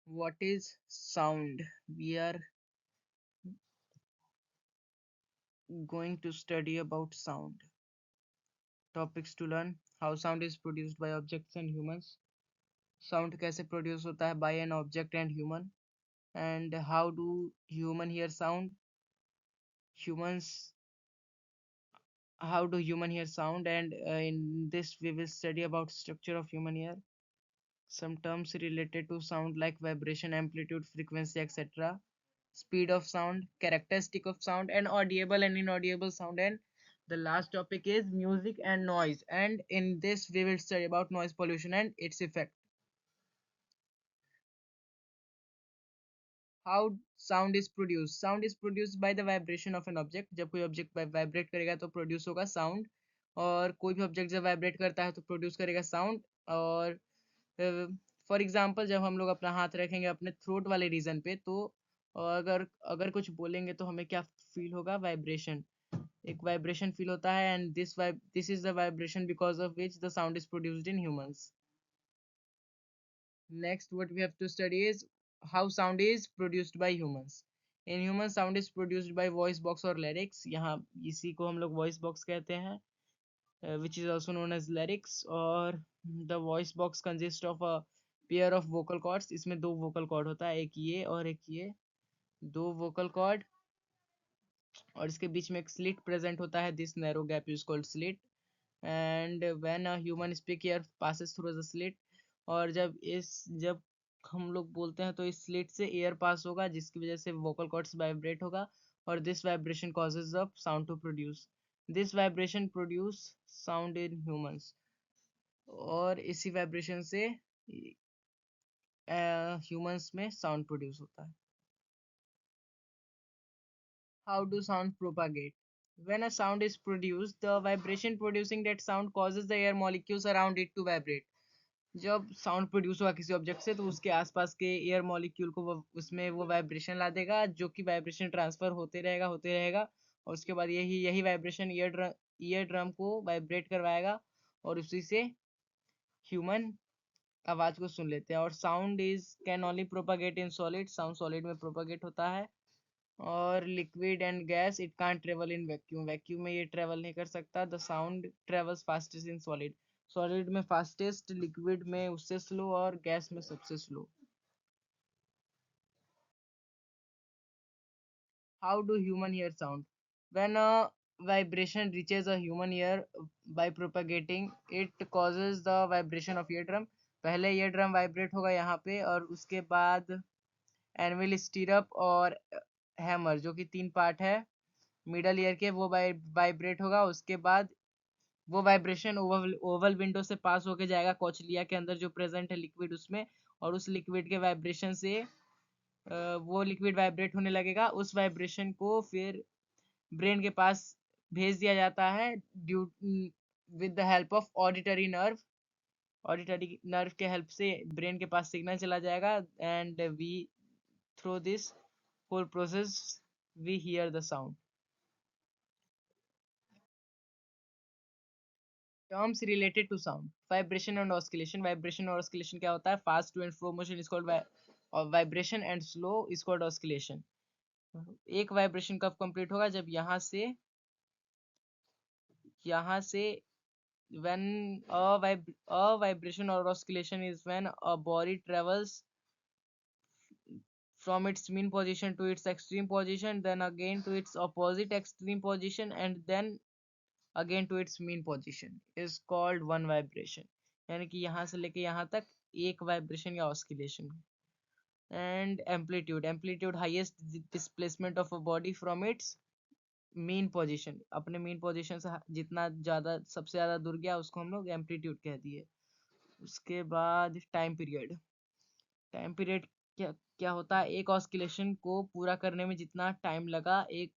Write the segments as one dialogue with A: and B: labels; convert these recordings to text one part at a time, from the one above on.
A: What is sound? We are going to study about sound. Topics to learn: how sound is produced by objects and humans. Sound कैसे produce होता है by an object and human. And how do human hear sound? Humans, how do human hear sound? And in this we will study about structure of human ear. Some terms related to sound like vibration, amplitude, frequency, etc. Speed of sound, characteristic of sound, and audible and inaudible sound. And the last topic is music and noise. And in this we will study about noise pollution and its effect. How sound is produced? Sound is produced by the vibration of an object. जब कोई object vibrate करेगा तो produce होगा sound. और कोई भी object जब vibrate करता है तो produce करेगा sound. और फॉर एग्जाम्पल जब हम लोग अपना हाथ रखेंगे अपने थ्रोट वाले रीजन पे तो अगर अगर कुछ बोलेंगे तो हमें क्या फील होगा? वाइब्रेशन, एक वाइब्रेशन फील होता है and this is the vibration because of which the sound is produced in humans. Next, what we have to study is how sound is produced by humans. In humans, sound is produced by voice box or larynx. यहाँ इसी को हम लोग voice box कहते हैं, which is also known as larynx. और the voice box consists of a pair of vocal cords. इसमें दो vocal cord होता है, एक ये और एक ये, दो vocal cord. और इसके बीच में एक slit present होता है. This narrow gap is called slit. And when a human speak, ear passes through the slit. और जब हम लोग बोलते हैं तो इस स्लिट से एयर पास होगा जिसकी वजह से वोकल कॉर्ड्स वाइब्रेट होगा और this vibration causes the sound to produce. This vibration produce sound in humans. और इसी वाइब्रेशन से ह्यूमंस में साउंड प्रोड्यूस होता है. How do sound propagate? When a sound is produced, the vibration producing that sound causes the air molecules around it to vibrate. जब sound produce हुआ किसी object से तो उसके आसपास के एयर मॉलिक्यूल को उसमें वो वाइब्रेशन ला देगा जो कि वाइब्रेशन ट्रांसफर होते रहेगा और उसके बाद यही यही वाइब्रेशन ईयर ड्रम को वाइब्रेट करवाएगा और उसी से ह्यूमन आवाज को सुन लेते हैं. और sound is can only propagate in solid. Sound solid में प्रोपागेट होता है. और liquid and gas it can't travel in vacuum. Vacuum में ये ट्रेवल नहीं कर सकता. The sound travels fastest in solid. Solid में फास्टेस्ट, लिक्विड में उससे स्लो और गैस में सबसे slow. How do human ear sound? When a vibration reaches a human ear by propagating it causes the vibration of eardrum. पहले eardrum vibrate होगा यहाँ पे और उसके बाद एनविल, स्टीरअप और हैमर जो कि तीन पार्ट है मिडल ईयर के वो वाइब्रेट होगा. उसके बाद वो वाइब्रेशन ओवल विंडो से पास होके जाएगा कोचलिया के अंदर जो प्रेजेंट है लिक्विड उसमें. और उस लिक्विड के वाइब्रेशन से वो लिक्विड वाइब्रेट होने लगेगा. उस वाइब्रेशन को फिर ब्रेन के पास भेज दिया जाता है due with the help of auditory nerve. Auditory nerve के हेल्प से ब्रेन के पास सिग्नल चला जाएगा and we through this whole process we hear the sound. Terms related to sound: vibration and oscillation. Vibration और ऑस्किलेशन क्या होता है? Fast to and fro motion is called vibration and slow is called oscillation. एक vibration कब complete होगा? जब यहाँ से when a vibration or oscillation is when a body travels from its mean position to its extreme position, then again to its opposite extreme position, and then again to its mean position is called one vibration. यानी कि यहाँ से लेके यहाँ तक एक vibration या oscillation. And amplitude. Amplitude highest displacement of a body from its mean position. अपने मीन पोजीशन से जितना ज्यादा सबसे ज्यादा दूर गया उसको हम लोग एम्पलीट्यूड कह दिए. उसके बाद टाइम पीरियड. टाइम पीरियड क्या क्या होता है? एक ऑस्किलेशन को पूरा करने में जितना टाइम लगा एक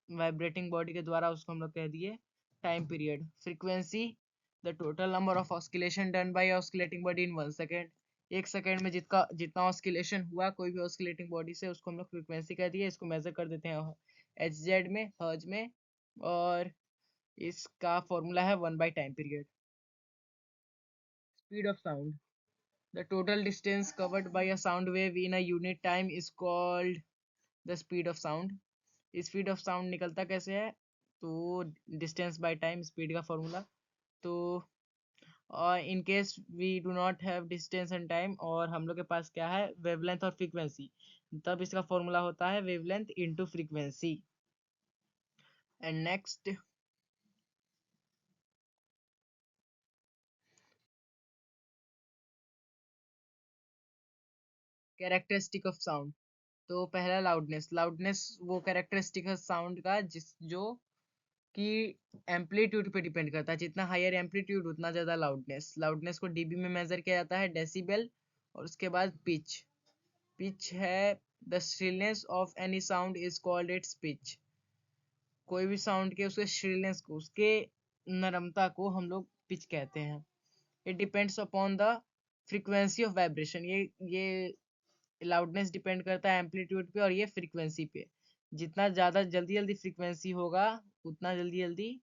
A: वाइब्रेटिंग बॉडी के द्वारा उसको हम लोग कह दिए time period. Frequency: the total number of oscillation done by oscillating body in 1 second. एक सेकेंड में जितना ऑस्किलेशन हुआ कोई भी ऑस्किलेटिंग बॉडी से उसको हम लोग फ्रीक्वेंसी कह दिए. इसको मेजर कर देते हैं एच में, हर्ज में. और इसका फॉर्मूला है 1/टाइम period. Speed of sound. The total distance covered by a sound wave in a unit time is called the speed of sound. Speed of sound निकलता कैसे है? तो डिस्टेंस बाय टाइम, स्पीड का फॉर्मूला। तो in case we do not have distance and time, और हम लोग के पास क्या है? वेवलेंथ और फ्रीक्वेंसी, तब इसका फॉर्मूला होता है wavelength into frequency. And next, characteristic of sound. तो पहला लाउडनेस। लाउडनेस वो कैरेक्टरिस्टिक है साउंड का जिस जो कि एम्पलीट्यूड पे डिपेंड करता है। जितना हायर एम्पलीट्यूड उतना ज़्यादा लाउडनेस। लाउडनेस को डीबी में मेजर किया जाता है, डेसिबल। और उसके बाद पिच। पिच है the shrillness of any sound is called its pitch. कोई भी साउंड के उसके श्रिलनेस को, उसके नरमता को हम लोग पिच कहते हैं। It depends upon the frequency of vibration. ये लाउडनेस डिपेंड करता है एम्पलीट्यूड पे और ये फ्रीक्वेंसी पे। जितना ज़्यादा जल्दी जल्दी फ्रीक्वेंसी होगा उतना जल्दी जल्दी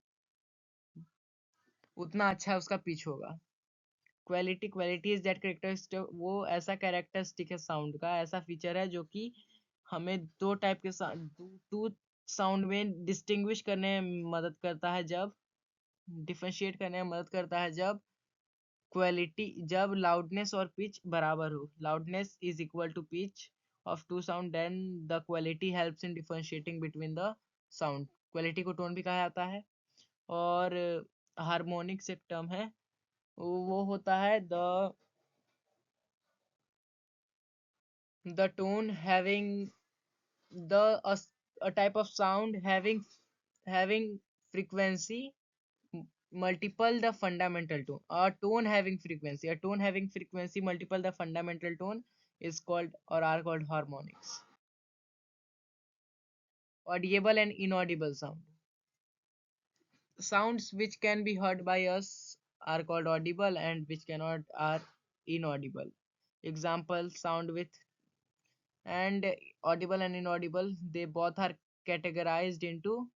A: उतना अच्छा उसका पिच होगा। Quality, quality is that characteristic, वो ऐसा कैरेक्टरिस्टिक है साउंड का, ऐसा फीचर है जो कि हमें दो टाइप के टू साउंड में डिस्टिंग्विश करने में मदद करता है, जब डिफरेंशिएट करने में मदद करता है, जब लाउडनेस और पिच बराबर हो। Loudness is equal to pitch of to sound, then the quality helps in differentiating between the sound. Quality को टोन भी कहा जाता है। और हार्मोनिक्स एक टर्म है, वो होता है the tone having the a type of sound having frequency multiple the fundamental tone. A tone having frequency multiple the fundamental tone is called or are called harmonics. Audible and inaudible sound. Sounds which can be heard by us are called audible, and which cannot are inaudible. Example, sound with and audible and inaudible, they both are categorized into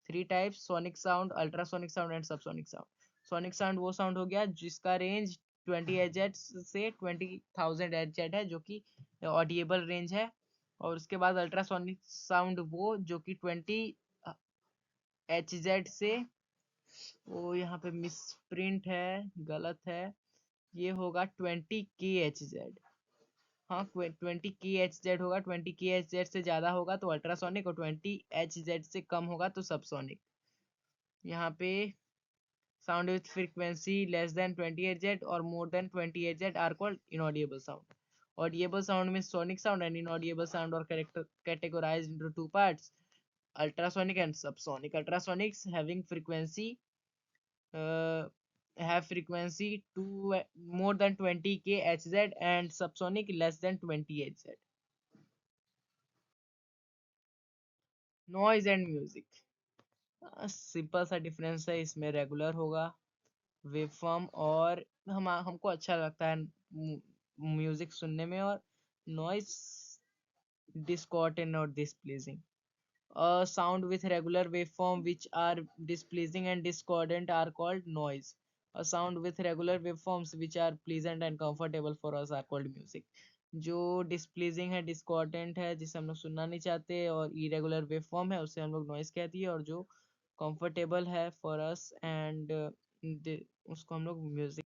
A: three types: sonic sound, ultrasonic sound and subsonic sound. Sonic sound वो sound हो गया जिसका range 20 Hz से 20,000 Hz है, जो कि audible range है। और उसके बाद अल्ट्रासोनिक साउंड वो जो कि 20 Hz से, वो यहाँ पे मिस प्रिंट है, गलत है, ये होगा 20 kHz। हाँ, 20 kHz होगा। 20 kHz से ज्यादा होगा तो अल्ट्रासोनिक, और 20 Hz से कम होगा तो सबसोनिक। यहाँ पे sound with frequency less than 20 Hz और more than 20 Hz are called inaudible sound. Audible sound में sonic sound and inaudible sound और categorized into two parts: ultrasonic and subsonic. Ultrasonics have frequency to more than 20 kHz and subsonic less than 20 Hz. Noise and music. Simple सा difference है इसमें। Regular होगा waveform, और हमको अच्छा लगता है म्यूजिक सुनने में। और noise discordant or displeasing. A sound with regular waveform which are displeasing and discordant are called noise. A sound with regular waveforms which are pleasant and comfortable for us are called music. जो डिस्प्लीजिंग है, discordant है, जिसे हम लोग सुनना नहीं चाहते, और इरेगुलर वेवफॉर्म है, उसे हम लोग नॉइस कहती है। और जो कंफर्टेबल है फॉर अस एंड उसको हम लोग म्यूजिक